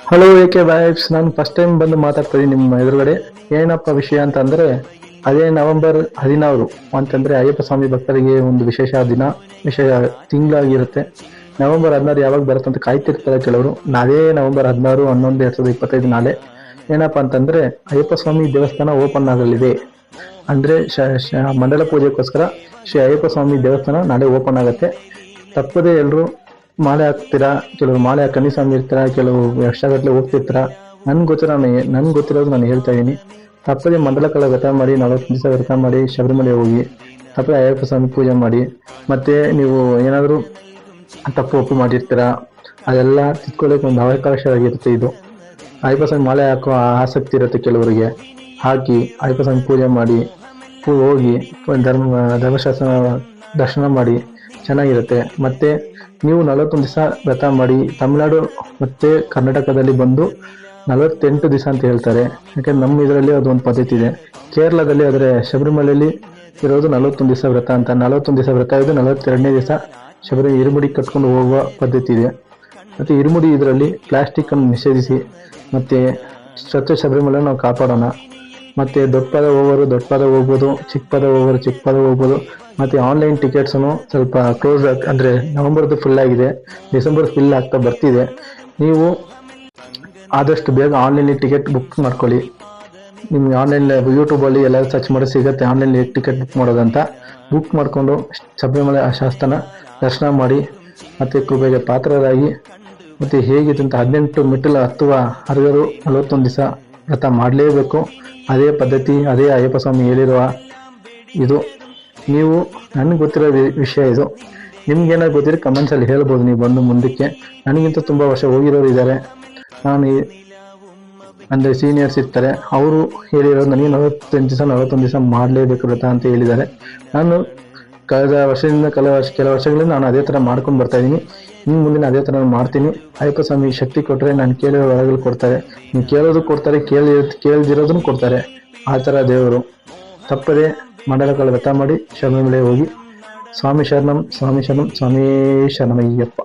Hello ಏಕೆ vibes. ನಾನು first time ಬಂದು ಮಾತಾಡ್ತಾ ಇದ್ದೀನಿ ನಿಮ್ಮ ಎದುರುಗಡೆ. ಏನಪ್ಪ ವಿಷಯ ಅಂತ ಅಂದ್ರೆ, ಅದೇ ನವೆಂಬರ್ 16 ಅಂತಂದ್ರೆ ಅಯ್ಯಪ್ಪ ಸ್ವಾಮಿ ಭಕ್ತರಿಗೆ ಒಂದು ವಿಶೇಷ ದಿನ, ವಿಶೇಷ ತಿಂಗಳಾಗಿರುತ್ತೆ. ನವೆಂಬರ್ 16 ಯಾವಾಗ ಬರುತ್ತೆ ಅಂತ ಕಾಯ್ತಿರ್ತಾರೆ ಕೆಲವರು. ನಾವೇ ನವೆಂಬರ್ 16/11/2025 ನಾಳೆ ಏನಪ್ಪಾ ಅಂತಂದ್ರೆ ಅಯ್ಯಪ್ಪ ಸ್ವಾಮಿ ದೇವಸ್ಥಾನ ಓಪನ್ ಆಗಲಿದೆ. ಅಂದ್ರೆ ಮಂಡಲ ಪೂಜೆಗೋಸ್ಕರ ಶ್ರೀ ಅಯ್ಯಪ್ಪ ಸ್ವಾಮಿ ದೇವಸ್ಥಾನ ನಾಳೆ ಓಪನ್ ಆಗುತ್ತೆ. ತಪ್ಪದೆ ಎಲ್ಲರೂ ಮಾಲೆ ಹಾಕ್ತೀರಾ, ಕೆಲವರು ಮಾಲೆ ಕನ್ನಿಸ್ವಾಮಿ ಇರ್ತೀರಾ, ಕೆಲವು ವರ್ಷಗಟ್ಟಲೆ ಹೋಗ್ತಿರ್ತೀರಾ. ನನ್ಗೆ ಗೊತ್ತಿರೋದು ನಾನು ಹೇಳ್ತಾ ಇದ್ದೀನಿ. ತಪ್ಪದೆ ಮಂಡಲ ಕಾಲ ವ್ರತ ಮಾಡಿ, 40 ದಿವಸ ವ್ರತ ಮಾಡಿ, ಶಬರಿಮಲೆ ಹೋಗಿ ತಪ್ಪದೆ ಅಯ್ಯಪ್ಪ ಸ್ವಾಮಿ ಪೂಜೆ ಮಾಡಿ. ಮತ್ತೆ ನೀವು ಏನಾದರೂ ತಪ್ಪು ಒಪ್ಪು ಮಾಡಿರ್ತೀರಾ, ಅದೆಲ್ಲ ತಿದ್ಕೊಳ್ಳೋಕೆ ಒಂದು ಅವಕಾಶ ಆಗಿರುತ್ತೆ. ಇದು ಅಯ್ಯಪ್ಪ ಸ್ವಾಮಿ ಮಾಲೆ ಹಾಕೋ ಆಸಕ್ತಿ ಇರುತ್ತೆ ಕೆಲವರಿಗೆ, ಹಾಕಿ ಅಯ್ಯಪ್ಪ ಸ್ವಾಮಿ ಪೂಜೆ ಮಾಡಿ ಹೋಗಿ ಧರ್ಮಶಾಸ್ತ್ರ ದರ್ಶನ ಮಾಡಿ ಚೆನ್ನಾಗಿರುತ್ತೆ. ಮತ್ತೆ ನೀವು 41 ದಿವಸ ವ್ರತ ಮಾಡಿ, ತಮಿಳುನಾಡು ಮತ್ತೆ ಕರ್ನಾಟಕದಲ್ಲಿ ಬಂದು 48 ದಿವಸ ಅಂತ ಹೇಳ್ತಾರೆ. ಯಾಕಂದ್ರೆ ನಮ್ಮ ಇದರಲ್ಲಿ ಅದೊಂದು ಪದ್ಧತಿ ಇದೆ. ಕೇರಳದಲ್ಲಿ ಆದರೆ ಶಬರಿಮಲೆಯಲ್ಲಿ ಇರೋದು 41 ದಿವಸ ವ್ರತ ಅಂತ. 41 ದಿವಸ ವ್ರತ ಇದೆ, 42ನೇ ದಿವಸ ಇರುಮುಡಿ ಕಟ್ಕೊಂಡು ಹೋಗುವ ಪದ್ಧತಿ ಇದೆ. ಮತ್ತು ಇರುಮುಡಿ ಇದರಲ್ಲಿ ಪ್ಲಾಸ್ಟಿಕ್ ಅನ್ನು ನಿಷೇಧಿಸಿ, ಮತ್ತು ಸ್ವಚ್ಛ ಶಬರಿಮಲೆ ನಾವು ಕಾಪಾಡೋಣ. ಮತ್ತು ದೊಡ್ಡ ಪದ ಹೋಗೋರು ದೊಡ್ಡ ಪದ ಹೋಗ್ಬೋದು, ಚಿಕ್ಕ ಪದ ಹೋಗೋರು ಚಿಕ್ಕ ಪದ ಹೋಗ್ಬೋದು. ಮತ್ತು ಆನ್ಲೈನ್ ಟಿಕೆಟ್ಸನ್ನು ಸ್ವಲ್ಪ ಕ್ಲೋಸ್ ಅಂದರೆ ನವೆಂಬರ್ದು ಫುಲ್ ಆಗಿದೆ, ಡಿಸೆಂಬರ್ ಫಿಲ್ ಆಗ್ತಾ ಬರ್ತಿದೆ. ನೀವು ಆದಷ್ಟು ಬೇಗ ಆನ್ಲೈನಲ್ಲಿ ಟಿಕೆಟ್ ಬುಕ್ ಮಾಡ್ಕೊಳ್ಳಿ. ನಿಮ್ಗೆ ಆನ್ಲೈನ್ ಯೂಟ್ಯೂಬಲ್ಲಿ ಎಲ್ಲ ಸರ್ಚ್ ಮಾಡಿ ಸಿಗುತ್ತೆ ಆನ್ಲೈನ್ ಟಿಕೆಟ್ ಬುಕ್ ಮಾಡೋದಂತ. ಬುಕ್ ಮಾಡಿಕೊಂಡು ಶಬರಿಮಲೆ ಶಾಸ್ತ್ರನ ದರ್ಶನ ಮಾಡಿ, ಮತ್ತು ಕೃಪೆಗೆ ಪಾತ್ರರಾಗಿ. ಮತ್ತು ಹೇಗಿದೆ ಅಂತ 18 ಮೆಟ್ಟಿಲು ಹತ್ತುವ ಅರ್ಹರು 41 ದಿವಸ ವ್ರತ ಮಾಡಲೇಬೇಕು. ಅದೇ ಪದ್ಧತಿ, ಅದೇ ಅಯ್ಯಪ್ಪ ಸ್ವಾಮಿ ಹೇಳಿರುವ ಇದು. ನೀವು ನನಗೆ ಗೊತ್ತಿರೋ ವಿಷಯ ಇದು. ನಿಮ್ಗೇನಾದ್ರು ಗೊತ್ತಿದ್ರೆ ಕಮೆಂಟ್ಸಲ್ಲಿ ಹೇಳ್ಬೋದು ನೀವು ಬಂದು ಮುಂದಕ್ಕೆ. ನನಗಿಂತ ತುಂಬ ವರ್ಷ ಹೋಗಿರೋರು ಇದ್ದಾರೆ. ಅಂದರೆ ಸೀನಿಯರ್ಸ್ ಇರ್ತಾರೆ, ಅವರು ಹೇಳಿರೋದು ನನಗೆ 41 ದಿವಸ ಮಾಡಲೇಬೇಕು ವ್ರತ ಅಂತ ಹೇಳಿದ್ದಾರೆ. ನಾನು ಕಳೆದ ವರ್ಷದಿಂದ ಕೆಲ ವರ್ಷಗಳಿಂದ ನಾನು ಅದೇ ಥರ ಮಾಡ್ಕೊಂಡು ಬರ್ತಾ ಇದ್ದೀನಿ. ಇನ್ನು ಮುಂದಿನ ಅದೇ ಥರ ಮಾಡ್ತೀನಿ. ಅಯ್ಯಪ್ಪ ಸ್ವಾಮಿ ಶಕ್ತಿ ಕೊಟ್ಟರೆ ನಾನು ಕೇಳಿರೋ ವರಗಳು ಕೊಡ್ತಾರೆ. ನೀವು ಕೇಳೋದು ಕೊಡ್ತಾರೆ, ಕೇಳ್ದಿರೋದನ್ನು ಕೊಡ್ತಾರೆ. ಆ ಥರ ದೇವರು. ತಪ್ಪದೆ ಮಂಡಲ ಕಾಲ ವ್ರತ ಮಾಡಿ ಶಬರಿಮಲೆ ಹೋಗಿ. ಸ್ವಾಮಿ ಶರಣಂ ಸ್ವಾಮಿ ಶರಣಂ ಸ್ವಾಮಿ ಶರಣಮಯ್ಯಪ್ಪ.